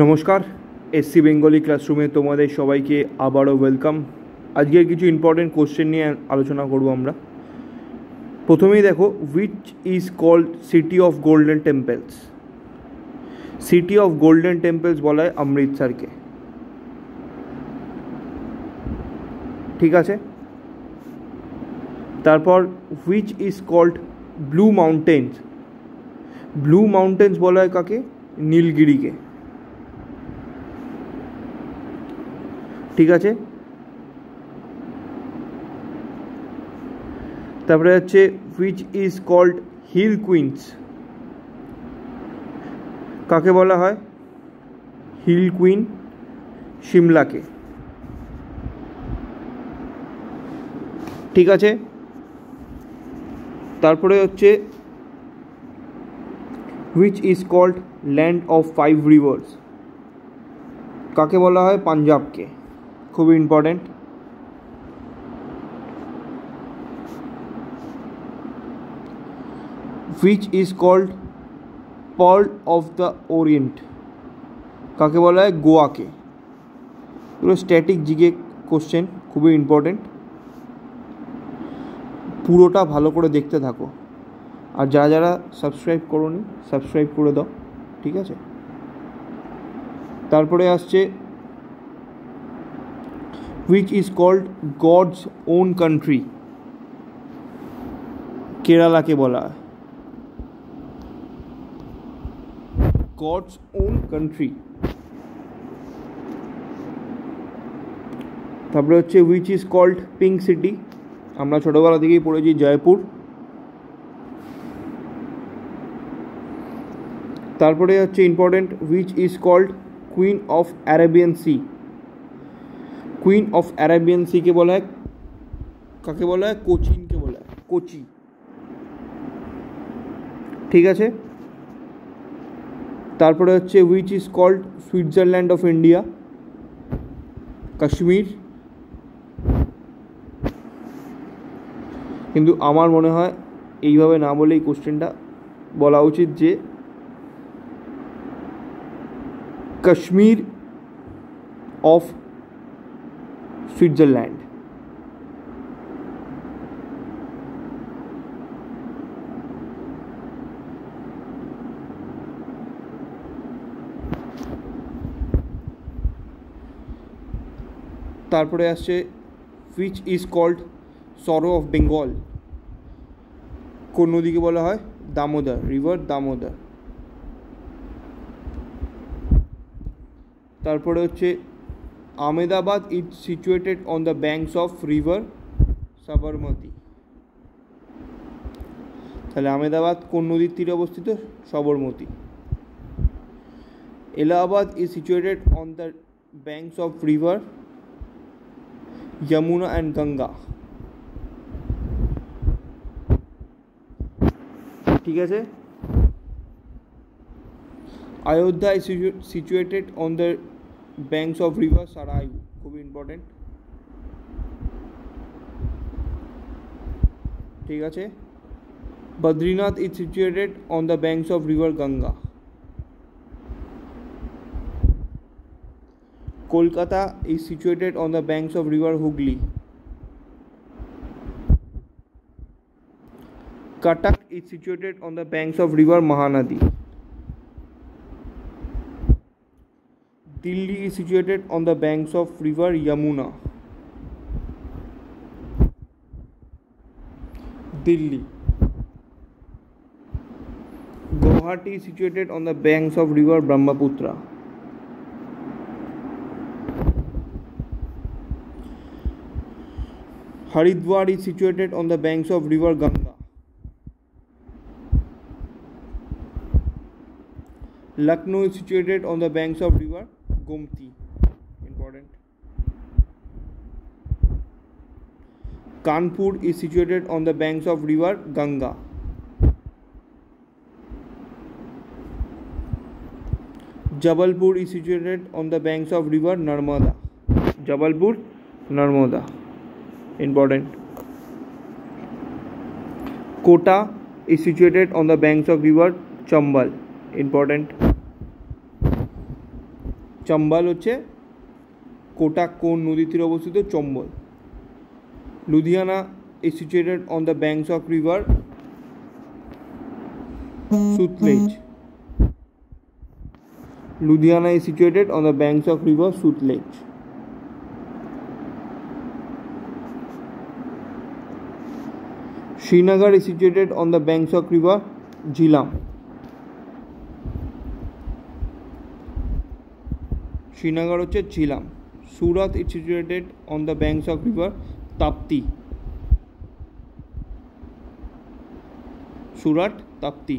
নমস্কার, SC Bengali ক্লাসরুমে তোমাদের সবাইকে আবারও ওয়েলকাম। আজকের কিছু ইম্পর্টেন্ট কোশ্চেন নিয়ে আলোচনা করব আমরা। প্রথমেই দেখো, which is called city of golden temples. City of golden temples বলা হয় অমৃতসরকে, ঠিক আছে। তারপর which is called blue mountains. Blue mountains বলা হয় কাকে? নীলগিরিকে, ঠিক আছে। তারপরে হচ্ছে which is called hill queens. কাকে বলা হয়? হিল কুইন সিমলাকে, ঠিক আছে। তারপরে হচ্ছে which is called land of 5 rivers. কাকে বলা হয়? পাঞ্জাবকে, খুবই important. Which is called pearl of the orient. কাকে বলা হয়? গোয়াকে। এগুলো স্ট্যাটিক জিকে কোশ্চেন, খুবই ইম্পর্টেন্ট। পুরোটা ভালো করে দেখতে থাকো, আর যারা যারা সাবস্ক্রাইব করোনি সাবস্ক্রাইব করে দাও, ঠিক আছে। তারপরে আসছে which is called God's own country। কেরালাকে বলা হয় God's own country। তারপরে হচ্ছে which is called pink city। আমরা ছোটবেলা থেকেই পড়েছি জয়পুর। তারপরে হচ্ছে important, which is called Queen of Arabian Sea। Queen of Arabian সিকে বলা হয় কাকে বলা হয়? কোচিনকে বলা হয়, কোচি, ঠিক আছে। তারপরে হচ্ছে which is called Switzerland of India. Kashmir. কিন্তু আমার মনে হয় এইভাবে না বলেই কোশ্চেনটা বলা উচিত যে কাশ্মীর অফ সুইজারল্যান্ড। তারপরে আসছে which is called sorrow of Bengal. কোন নদীকে বলা হয়? দামোদর, রিভার দামোদর। তারপরে হচ্ছে Ahmedabad is situated on the banks of river Sabarmati. তাহলে আহমেদাবাদ কোন নদীর তীরে অবস্থিত? Sabarmati. Allahabad is situated on the banks of river Yamuna and Ganga, ঠিক আছে। Ayodhya is situated on the banks of river Sarayu, খুবই ইম্পর্টেন্ট, ঠিক আছে। Badrinath is situated on the banks of river Ganga. Kolkata is situated on the banks of river Hooghly. Cuttack is situated on the banks of river Mahanadi. Delhi is situated on the banks of river Yamuna. Delhi. Guwahati is situated on the banks of river Brahmaputra. Haridwar is situated on the banks of river Ganga. Lucknow is situated on the banks of river Gomti, important. Kanpur is situated on the banks of river Ganga. Jabalpur is situated on the banks of river Narmada. Jabalpur, Narmada, important. Kota is situated on the banks of river Chambal, important. Chambal হচ্ছে কোটাক কোন নদীর তীরে অবস্থিত? Chambal. Ludhiana is situated on the banks of river Sutlej. Ludhiana is situated on the banks of river Sutlej. Srinagar is situated on the banks of river Jhelum. Srinagar হচ্ছে Jhelum. Surat is situated on the banks of river Tapti. Surat, Tapti.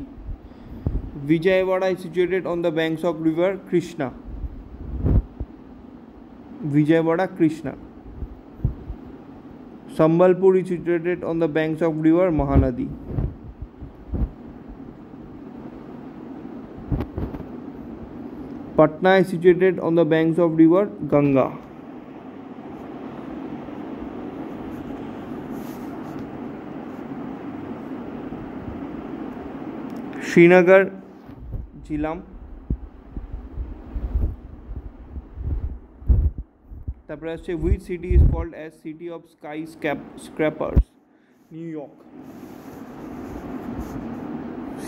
Vijayawada is situated on the banks of river Krishna. Vijayawada, Krishna. Sambalpur is situated on the banks of river Mahanadi. Patna is situated on the banks of river Ganga. Srinagar, Jhelum. তারপরে আসছে which city is called as city of skyscrapers? New York.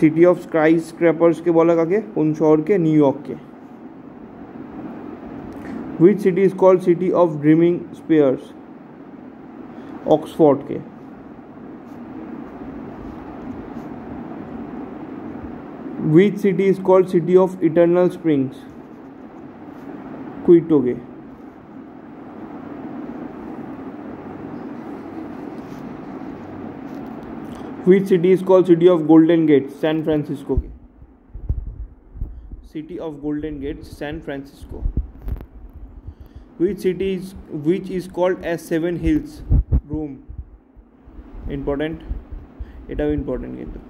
City of skyscrapers কে বলা কাকে? কোন শহরকে? নিউ ইয়র্ককে। Which city is called city of dreaming spheres? Oxford কে। Which city is called city of eternal springs? Quito কে। Which city is called city of golden gates? San Francisco K. City of golden gates, San Francisco. Which is called as seven hills? Rome. Important, এটাও important কিন্তু।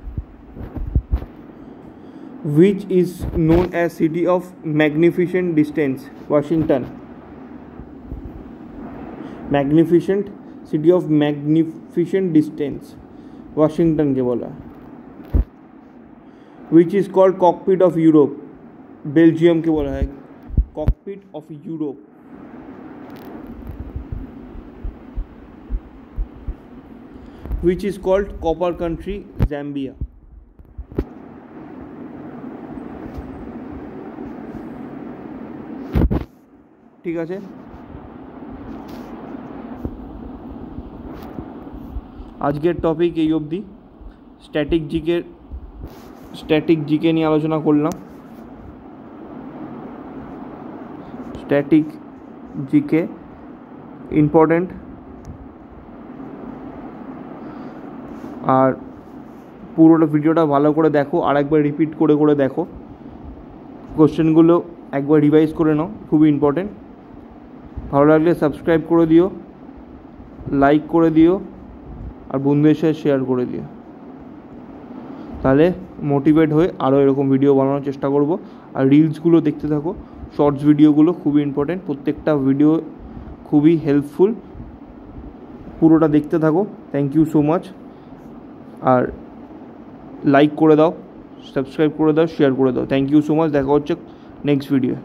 Which is known as city of magnificent distance? Washington. Magnificent, city of magnificent distance, Washington কে বলা। Which is called cockpit of Europe? Belgium কে বলা হয় cockpit of Europe. Which is called copper country? Zambia. ঠিক আছে, আজকের topic এই অবধি। Static GK নিয়ে আলোচনা করলাম। স্ট্যাটিক জিকে ইম্পর্টেন্ট, আর পুরোটা ভিডিওটা ভালো করে দেখো, আর একবার রিপিট করে করে দেখো, কোশ্চেনগুলো একবার রিভাইজ করে নাও, খুবই ইম্পর্টেন্ট। ভালো লাগলে সাবস্ক্রাইব করে দিও, লাইক করে দিও, আর বন্ধুদের সাথে শেয়ার করে দিও। তাহলে মোটিভেট হয়ে আরও এরকম ভিডিও বানানোর চেষ্টা করব। আর রিলসগুলো দেখতে থাকো, শর্টস ভিডিওগুলো খুবই ইম্পর্টেন্ট, প্রত্যেকটা ভিডিও খুবই হেল্পফুল, পুরোটা দেখতে থাকো। Thank you so much. আর লাইক করে দাও, সাবস্ক্রাইব করে দাও, শেয়ার করে দাও। Thank you so much. দেখা হচ্ছে নেক্সট ভিডিও।